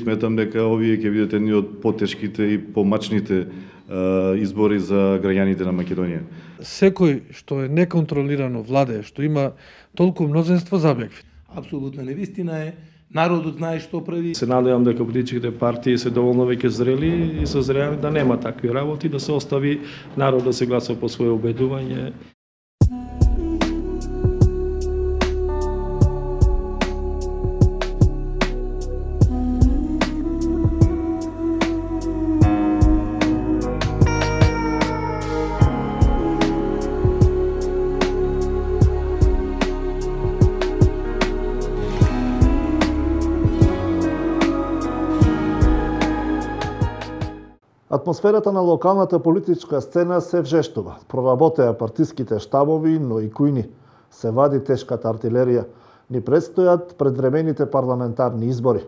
сметам дека овие ќе бидат едни од потешките и помачните избори за граѓаните на Македонија. Секој што е неконтролирано владе, што има толку мнозинство, забегви. Апсолутна невистина е. Народот знае што прави. Се надевам дека политичките партии се доволно веќе зрели и созрели да нема такви работи, да се остави народ да се гласува по свое убедување. Атмосферата на локалната политичка сцена се вжештува. Проработеа партиските штабови, но и кујни. Се вади тешката артилерија. Ни предстојат предвремените парламентарни избори.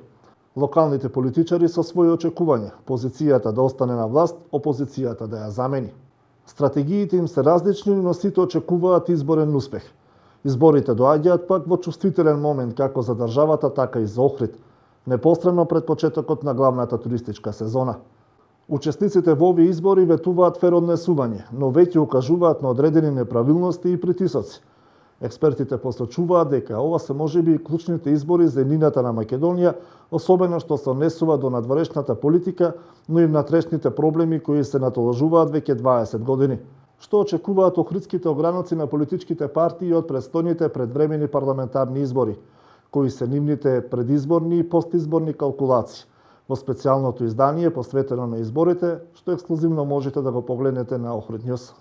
Локалните политичари со своји очекувања. Позицијата да остане на власт, опозицијата да ја замени. Стратегиите им се различни, но сите очекуваат изборен успех. Изборите доаѓаат пак во чувствителен момент како за државата, така и за Охрид, непосредно пред почетокот на главната туристичка сезона. Учесниците во овие избори ветуваат фер однесување, но веќе укажуваат на одредени неправилности и притисоци. Експертите посочуваат дека ова се можеби клучните избори за еднината на Македонија, особено што се однесува до надворешната политика, но и внатрешните проблеми кои се натоложуваат веќе 20 години. Што очекуваат охридските ограноци на политичките партии од предстојните предвремени парламентарни избори, кои се нивните предизборни и постизборни калкулации. Во специјалното издание посветено на изборите, што ексклузивно можете да го погледнете на Охрид Нјуз.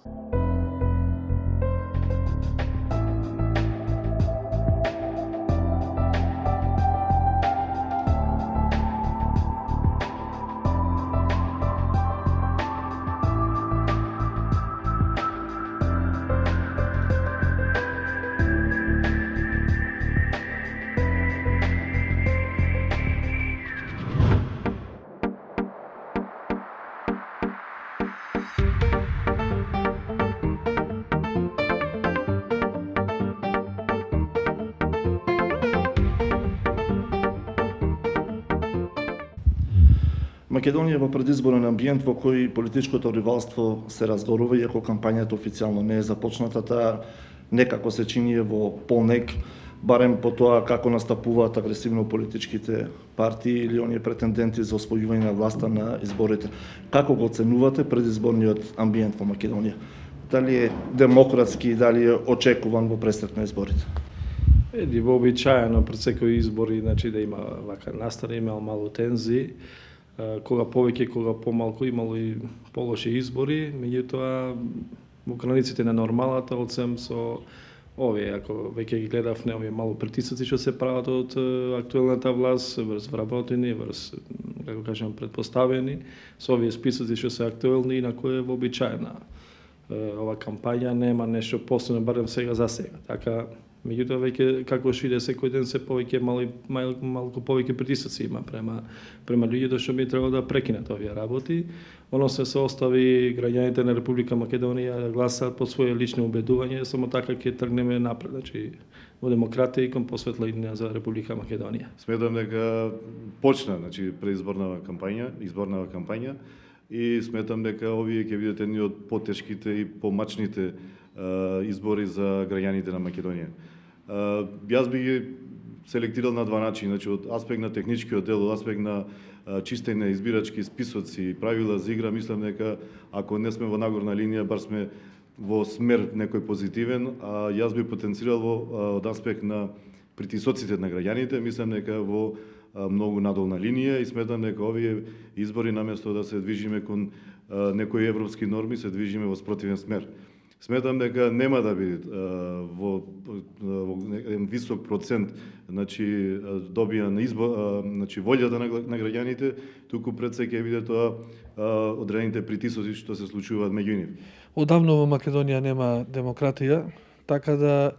Македонија во предизборен амбиент во кој политичкото ривалство се разгорува, иако кампањата официјално не е започната, таа некако се чини во полнек, барем по тоа како настапуваат агресивно политичките партии или оние претенденти за освојување на власта на изборите. Како го оценувате предизборниот амбиент во Македонија? Дали е демократски, дали е очекуван во престрет на изборите? Еди вообичаено пред секој избори, значи да има вака настана, имал малку тензии. Кога повеќе, кога помалку имало и полоши избори, меѓутоа во границите на нормалата, одсем со овие, ако веќе ги гледавме овие малку притисоци што се прават од актуелната власт, врз вработени, врз, како кажам, предпоставени, со овие списоци што се актуелни и на кои е вообичаена. Ова кампања нема нешто посебно, барем сега за сега. Така, меѓутоа веќе како што иде секој ден се повеќе малку повеќе притисоци има према луѓето што би требало да прекинат овие работи. Оно се остави граѓаните на Република Македонија да гласаат по своје лични убедување, само така ќе тргнеме напред, значи во демократија и кон посветла иднина за Република Македонија. Сметам дека почна, значи преизборна кампања и сметам дека овие ќе бидат едни од потешките и помачните избори за граѓаните на Македонија. Јас би ги селектирал на два начини, значи од аспект на техничкиот дел, од аспект на чистење избирачки списоци и правила за игра, мислам дека ако не сме во нагорна линија, бар сме во смер некој позитивен, а јас би потенцирал од аспект на притисоците на граѓаните, мислам дека во многу надолна линија и сметам дека овие избори наместо да се движиме кон некои европски норми, се движиме во спротивен смер. Сметам дека нема да биде во еден висок процент, значи добија на избор, значи волјата на граѓаните, туку пред се ќе биде тоа одредените притисоци што се случуваат меѓу нив. Одавно во Македонија нема демократија, така да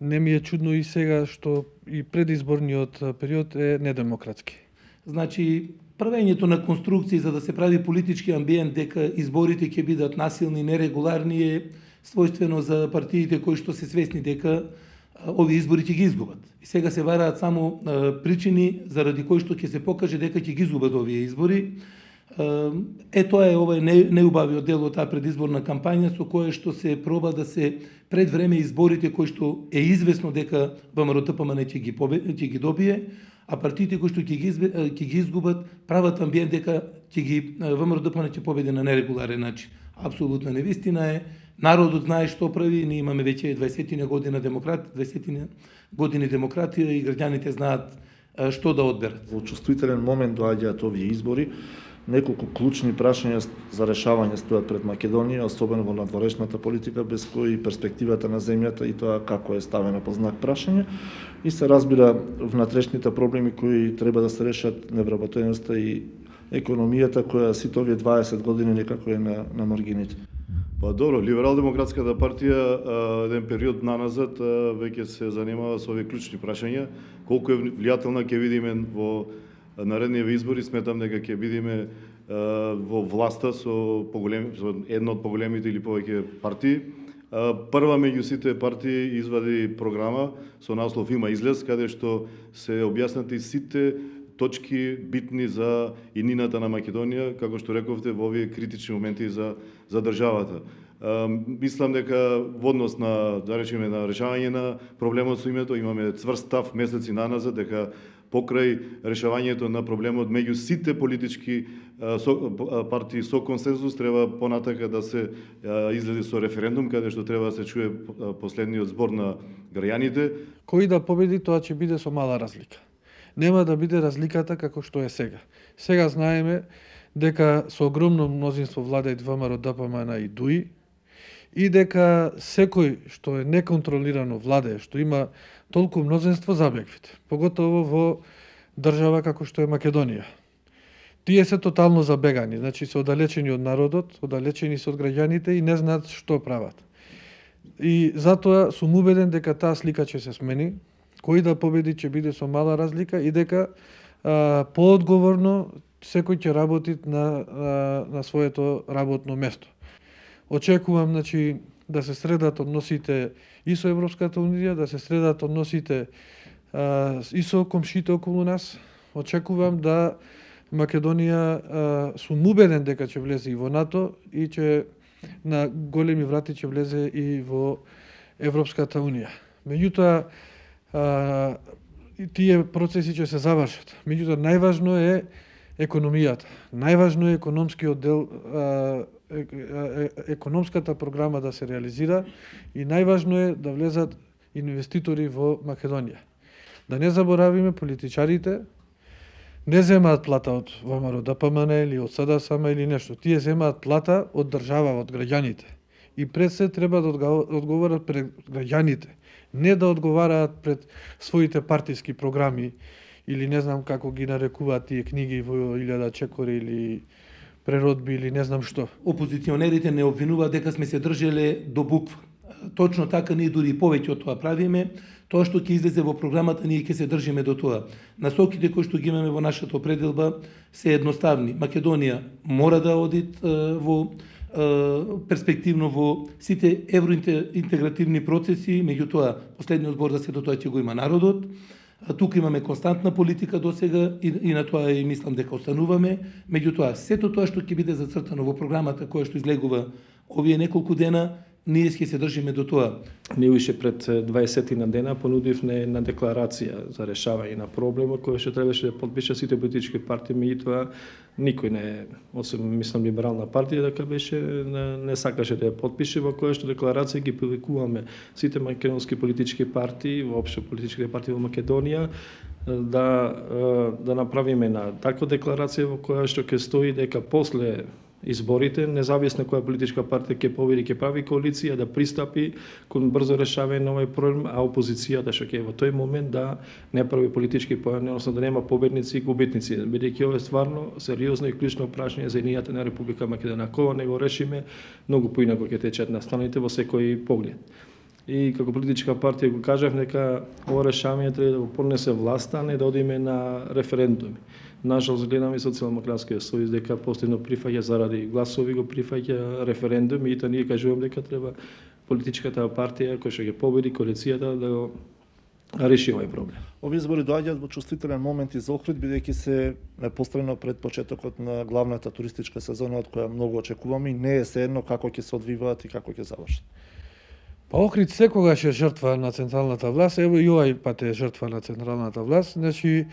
не ми е чудно и сега што и предизборниот период е недемократски. Значи, правењето на конструкции за да се прави политички амбиент дека изборите ќе бидат насилни, нерегуларни е својствено за партиите кои што се свесни дека овие избори ќе ги изгубат. И сега се вараат само причини заради кои што ќе се покаже дека ќе ги изгубат овие избори. Тоа е овој неубавиот дел од таа предизборна кампања со кое што се проба да се пред време изборите кои што е известно дека ВМРО-ДПМН ќе ги добие, а партиите кои што ќе ги изгубат прават амбиент дека ВМРО-ДПМН ќе победи на нерегуларен начин. Апсолутна невистина е. Народот знае што прави, ние имаме веќе 20 години демократија и граѓаните знаат што да одберат. Во чувствителен момент доаѓаат овие избори. Неколку клучни прашања за решавање стојат пред Македонија, особено во надворешната политика, без кои перспективата на земјата и тоа како е ставена под знак прашање. И се разбира внатрешните проблеми кои треба да се решат, невработеноста и економијата, која сите овие 20 години некако е на маргините. Па добро, Либерал-демократската партија еден период наназад веќе се занимава со овие клучни прашања. Колку е влијателна ќе видиме во наредниве избори, сметам дека ќе видиме во власта со една од поголемите или повеќе партии. Прва меѓу сите партии извади програма со наслов Има излез, каде што се објаснати сите точки битни за иднината на Македонија, како што рековте, во овие критични моменти за државата. Мислам дека во однос на, да речеме, на решавање на проблемот со името, имаме цврст став месеци наназад, дека покрај решавањето на проблемот меѓу сите политички партии со консензус треба понатака да се излезе со референдум, каде што треба да се чуе последниот збор на граѓаните. Кој да победи, тоа ќе биде со мала разлика. Нема да биде разликата како што е сега. Сега знаеме дека со огромно мнозинство владеат ВМРО-ДПМН и ДУИ и дека секој што е неконтролирано владее, што има толку мнозинство забегвите, поготово во држава како што е Македонија. Тие се тотално забегани, значи се оддалечени од народот, оддалечени се од граѓаните и не знаат што прават. И затоа сум убеден дека таа слика ќе се смени, кој да победи ќе биде со мала разлика и дека поодговорно секој ќе работи на своето работно место. Очекувам да се средат односите и со Европската унија, да се средат односите и со комшите околу нас. Очекувам да Македонија, сум убеден дека ќе влезе и во НАТО и ќе на големи врати ќе влезе и во Европската унија. Меѓутоа, тие процеси ќе се завршат. Меѓутоа, најважно е економијата. Најважно е економскиот дел, економската програма да се реализира и најважно е да влезат инвеститори во Македонија. Да не заборавиме, политичарите не земаат плата од ВМРО-ДПМН или од СДСМ или нешто. Тие земаат плата од држава, од граѓаните. И пред се треба да одговорат пред граѓаните, не да одговараат пред своите партиски програми или не знам како ги нарекуваат тие книги во 1000 чекори или преродби или не знам што. Опозиционерите не обвинуваат дека сме се држеле до буква. Точно така, ние дури и повеќе од тоа правиме. Тоа што ќе излезе во програмата, ние ќе се држиме до тоа. Насоките кои што ги имаме во нашата определба се едноставни. Македонија мора да оди во перспективно во сите евроинтегративни процеси, меѓутоа последниот збор за сето тоа ќе го има народот. Тука имаме константна политика до сега и на тоа и мислам дека остануваме. Меѓутоа, сето тоа што ќе биде зацртано во програмата која што излегува овие неколку дена, ние ќе се држиме до тоа. Ние уште пред 20 на дена понудивме една декларација за решавање на проблемот која што требаше да подпишат сите политички партии, меѓутоа никој не, освен мислам либерална партија дека беше не сакаше да ја подпише, во која што декларација ги публикуваме сите македонски политички партии, воопшто политичките партии во Македонија, да направиме една таква декларација во која што ќе стои дека после изборите, независно која политичка партија ќе победи, ќе прави коалиција, да пристапи кон брзо решавање на овој проблем, а опозицијата што ќе во тој момент да не прави политички поени, односно да нема победници и губитници, бидејќи ова е стварно сериозно и клучно прашање за единијата на Република Македонија. Ако не го решиме, многу поинаку ќе течат настаните во секој поглед. И како политичка партија го кажав дека ова решавање треба да го поднесе власта, а не да одиме на референдуми. Нажалост, гледаме и Социјалдемократскиот сојуз дека последно прифаќа заради гласови го прифаќа референдум и ние кажуваме дека треба политичката партија која што ќе победи коалицијата да го реши овој проблем. Овие избори доаѓаат во чувствителен момент и за Охрид, бидејќи се непосредно пред почетокот на главната туристичка сезона, од која многу очекуваме и не е sejedno како ќе се одвиваат и како ќе завршат. Па Охрид секогаш е жртва на централната власт, ево и овај пат е жртва на централната власт, значи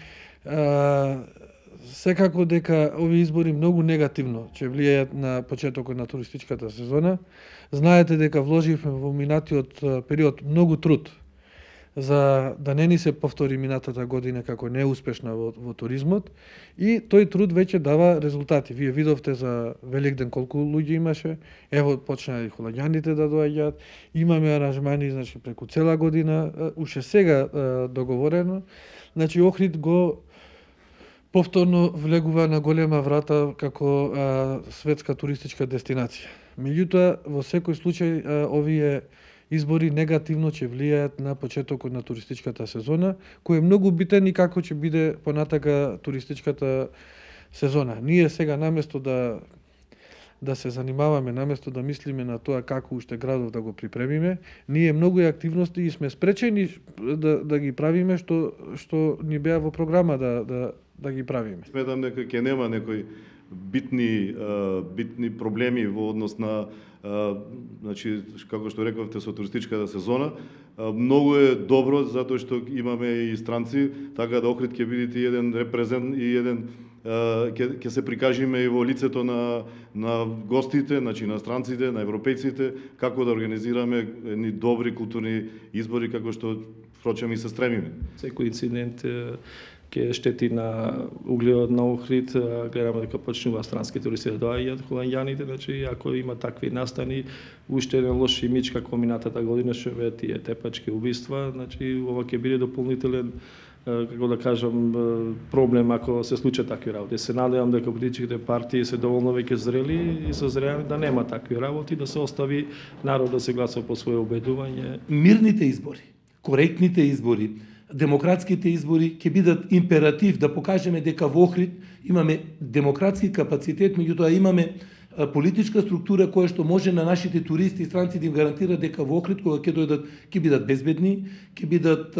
секако дека овие избори многу негативно ќе влијаат на почетокот на туристичката сезона. Знаете дека вложивме во минатиот период многу труд за да не ни се повтори минатата година како неуспешна во туризмот и тој труд веќе дава резултати. Вие видовте за Великден колку луѓе имаше, ево почнаа и холаѓаните да доаѓаат, имаме аранжмани значи преку цела година, уште сега договорено. Значи Охрид го повторно влегува на голема врата како светска туристичка дестинација. Меѓутоа, во секој случај, овие избори негативно ќе влијаат на почетокот на туристичката сезона, кој е многу битен и како ќе биде понатака туристичката сезона. Ние сега наместо да се занимаваме, наместо да мислиме на тоа како уште градов да го припремиме, ние многу активности и сме спречени да ги правиме што ни беа во програма да ги правиме. Сметам дека ќе нема некои битни проблеми во однос на значи како што рековте со туристичката сезона. Многу е добро затоа што имаме и странци, така да Охрид ќе бидете еден репрезент и еден ќе се прикажиме и во лицето на гостите, значи на странците, на европејците, како да организираме едни добри културни избори како што впрочем и се стремиме. Секој инцидент ќе штети на угледот на Охрид, гледаме дека почнува странски туристи да доаѓаат, холанѓаните, значи ако има такви настани, уште еден лош имидж како минатата година што беа тие тепачки убиства, значи ова ќе биде дополнителен како да кажам проблем ако се случат такви работи. Се надевам дека политичките партии се доволно веќе зрели и созрели да нема такви работи, да се остави народ да се гласува по своје убедување. Мирните избори, коректните избори, демократските избори ќе бидат императив да покажеме дека во Охрид имаме демократски капацитет, меѓутоа имаме политичка структура која што може на нашите туристи и странци да им гарантира дека во Охрид кога ќе дојдат ќе бидат безбедни, ќе бидат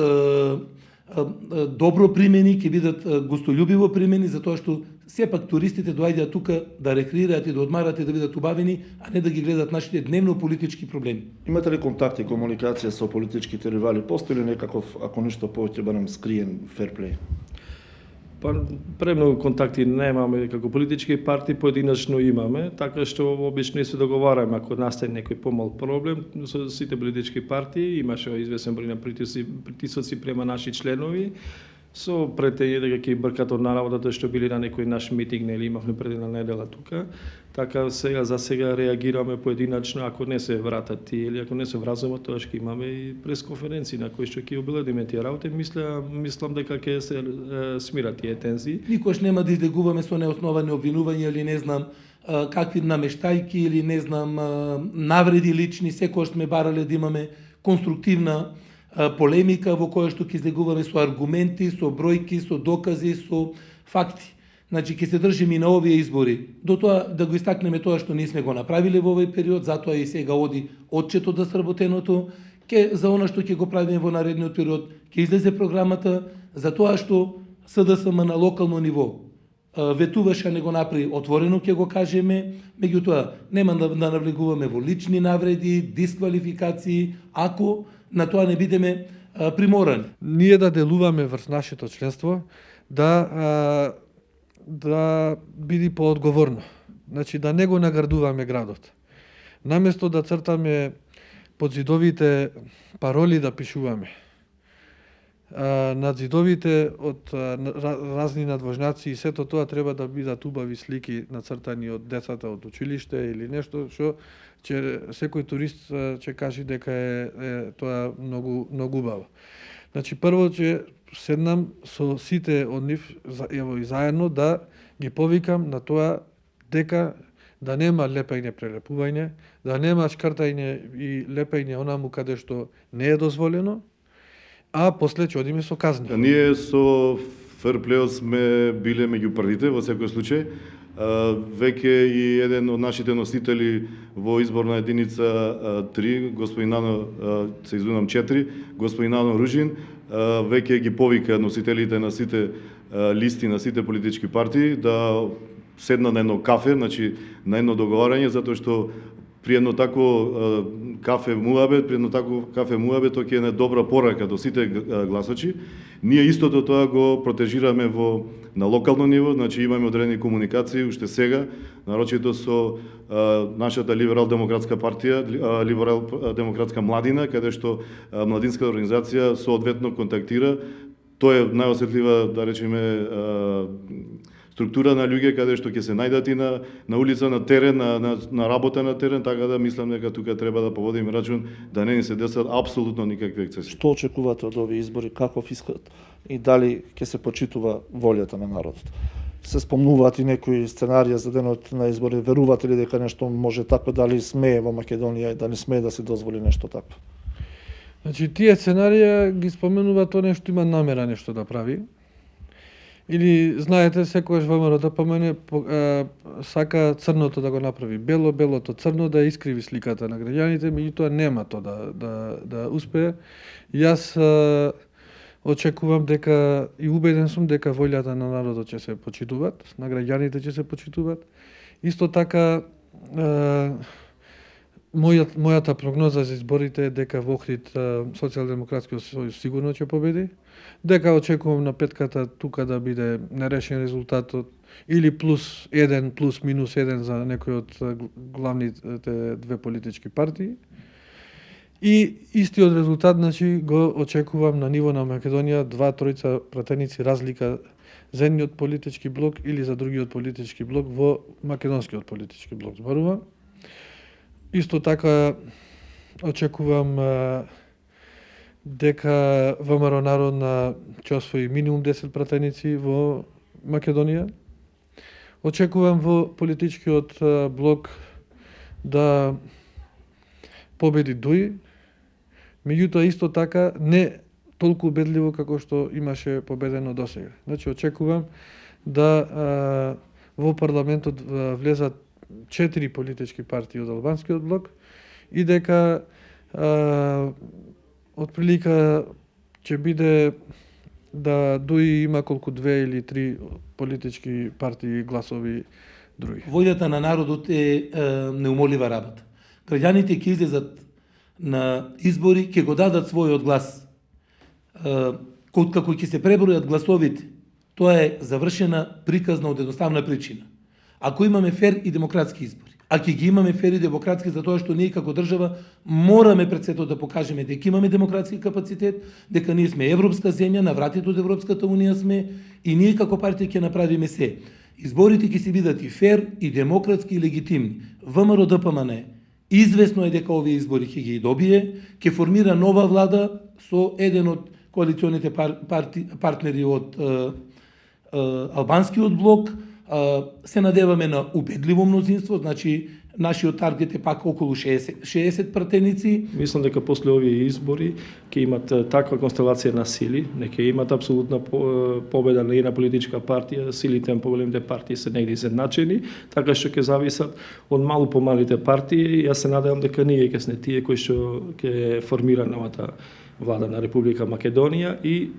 добро примени, ќе бидат гостољубиво примени, затоа што сепак туристите доаѓаат тука да рекреираат и да одмарат и да бидат убавени, а не да ги гледат нашите дневно политички проблеми. Имате ли контакти и комуникација со политичките ривали? Постои ли некаков, ако ништо повеќе барем скриен ферплей? Па премногу контакти немаме како политички партии, поединечно имаме, така што обично се договараме ако настане некој помал проблем со сите политички партии, имаше известен број на притисоци према наши членови, со претење дека ќе бркат од работата што били на некој наш митинг, нели имавме пред една недела тука. Така за сега реагираме поединачно ако не се вратат тие или ако не се вразумат, тоа ќе имаме и пресконференции на кои што ќе обеледиме тие работи. Мислам дека ќе се смират тие тензии. Никош нема да излегуваме со неосновани обвинувања или не знам какви намештајки или не знам навреди лични, секогаш сме барале да имаме конструктивна полемика во која што ќе излегуваме со аргументи, со бројки, со докази, со факти. Значи ќе се држиме и на овие избори. До тоа да го истакнеме тоа што ние сме го направиле во овој период, затоа и сега оди отчетот за сработеното, за она што ќе го правиме во наредниот период, ќе излезе програмата за тоа што СДСМ на локално ниво ветуваше, не го направи отворено, ќе го кажеме, меѓутоа нема да навлегуваме во лични навреди, дисквалификации, ако на тоа не бидеме приморани. Ние да делуваме врз нашето членство, да биде поодговорно. Значи да не го наградуваме градот. Наместо да цртаме под зидовите пароли да пишуваме. Над зидовите од разни надвожнаци и сето тоа треба да бидат убави слики нацртани од децата од училиште или нешто што секој турист ќе каже дека е тоа многу убаво. Значи прво ќе седнам со сите од нив ево и заедно да ги повикам на тоа дека да нема лепење прелепување, да нема шкртање и лепење онаму каде што не е дозволено, а после ќе одиме со казни. Ние со Ферплео сме биле меѓу првите во секој случај. Веќе и еден од нашите носители во изборна единица 3, господин Нано, се извинувам 4, господин Нано Ружин, веќе ги повика носителите на сите листи на сите политички партии да седна на едно кафе, значи на едно договарање, затоа што при едно тако кафе муабет, тоа ќе е една добра порака до сите гласачи. Ние истото тоа го протежираме на локално ниво, значи имаме одредени комуникации уште сега, нарочито со нашата либерал-демократска партија, либерал-демократска младина, каде што младинската организација соодветно контактира. Тоа е најосетлива, да речеме, структура на луѓе каде што ќе се најдат и на улица, на терен, на работа на терен, така да мислам дека тука треба да поводиме рачун да не ни се десат апсолутно никакви ексцеси. Што очекувате од овие избори, каков искат и дали ќе се почитува волјата на народот? Се спомнуваат и некои сценарија за денот на избори, верувате ли дека нешто може така, дали смее во Македонија и дали смее да се дозволи нешто такво? Значи, тие сценарија ги споменува тоа нешто има намера нешто да прави. Или, знаете, секогаш ВМРО ДПМН сака црното да го направи бело, белото црно, да искриви сликата на граѓаните, меѓутоа нема тоа да успее. Јас очекувам дека и убеден сум дека волјата на народот ќе се почитуваат, на граѓаните ќе се почитуваат. Исто така, мојата прогноза за изборите е дека во Охрид Социјалдемократскиот сојуз сигурно ќе победи, дека очекувам на петката тука да биде нерешен резултатот или +1, +-1 за некој од главните две политички партии. И истиот резултат, значи, го очекувам на ниво на Македонија, 2-3 пратеници разлика за едниот политички блок или за другиот политички блок во македонскиот политички блок зборува. Исто така очекувам дека ВМРО Народна ќе освои минимум 10 пратеници во Македонија. Очекувам во политичкиот блок да победи ДУИ, меѓутоа исто така не толку убедливо како што имаше победено досега. Значи очекувам да во парламентот влезат 4 политички партии од албанскиот блок и дека отприлика ќе биде да ДУИ има колку 2 или 3 политички партии гласови други. Волјата на народот е неумолива работа. Граѓаните ќе излезат на избори, ќе го дадат својот глас. Како ќе се пребројат гласовите, тоа е завршена приказна од едноставна причина. Ако имаме фер и демократски избори, а ќе ги имаме фер и демократски затоа што ние како држава мораме пред сето да покажеме дека имаме демократски капацитет, дека ние сме европска земја, на вратите од Европската унија сме и ние како партија ќе направиме се. Изборите ќе се бидат и фер, и демократски, и легитимни. ВМРО ДПМН известно е дека овие избори ќе ги добие, ќе формира нова влада со еден од коалиционите партнери од албанскиот блок. Се надеваме на убедливо мнозинство, значи нашиот таргет е пак околу 60 пратеници. Мислам дека после овие избори ќе имат таква констелација на сили, не ќе имат апсолутна победа на една политичка партија, силите на поголемите партии се негде изедначени, така што ќе зависат од малку помалите партии. Јас се надевам дека ние ќе сме тие кои што ќе формира новата влада на Република Македонија и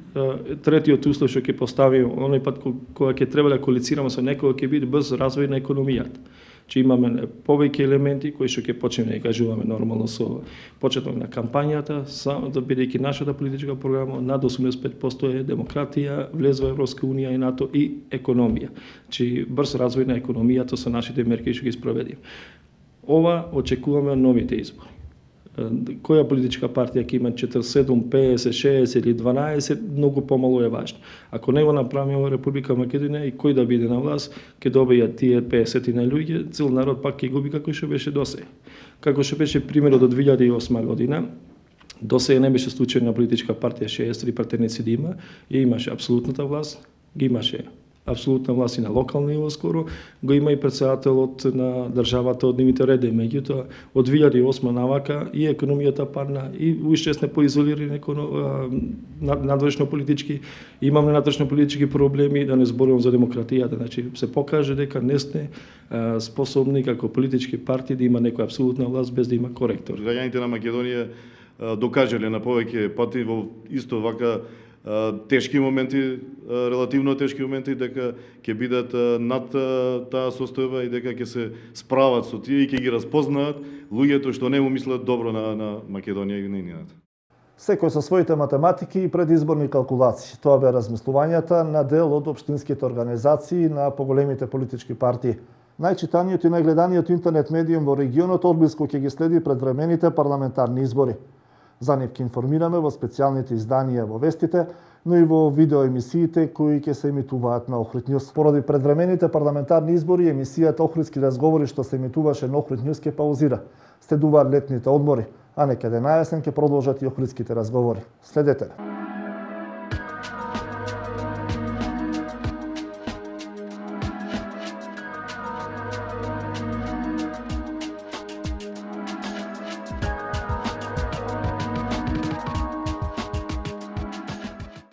третиот услов што ќе поставим оној пат кога ќе треба да коалицираме со некој ќе биде брз развој на економијата. Че имаме повеќе елементи кои што ќе почнеме да кажуваме нормално со почеток на кампањата, само да бидејќи нашата политичка програма над 85% е демократија, влез во Европска унија и НАТО и економија. Че брз развој на економијата со нашите мерки што ги спроведиме. Ова очекуваме од новите избори. Која политичка партија ќе има 47, 50, 60 или 12, многу помалу е важно. Ако не го направиме во Република Македонија и кој да биде на власт, ќе добијат тие 50 на луѓе, цел народ пак ќе губи како што беше досега. Како што беше примерот од 2008 година, досега не беше случај на политичка партија 63 пратеници да има, и имаше апсолутната власт, ги имаше апсолутна власт и на локални ниво скоро, го има и председателот на државата од нивните реди. Меѓутоа, од 2008 навака и економијата падна, и уште сме поизолирани надвошно политички, имаме надвошно политички проблеми, да не зборувам за демократијата. Значи, се покаже дека не сте способни како политички партии да има некоја апсолутна власт без да има коректор. Граѓаните на Македонија докажале на повеќе пати во исто вака тешки моменти, релативно тешки моменти, дека ќе бидат над таа состојба и дека ќе се справат со тие и ќе ги распознаат луѓето што не му мислат добро на Македонија и нейнината. Секој со своите математики и предизборни калкулации. Тоа беа размислувањата на дел од општинските организации на поголемите политички партии. Најчитаниот и најгледаниот интернет медиум во регионот одблиску ќе ги следи предвремените парламентарни избори. За нив ќе информираме во специјалните изданија во вестите, но и во видеоемисиите кои ќе се емитуваат на Охрид Нјуз. Поради предвремените парламентарни избори, емисијата Охридски разговори што се емитуваше на Охрид Нјуз ќе паузира. Следуваат летните одмори, а некаде на јасен ќе продолжат и Охридските разговори. Следете.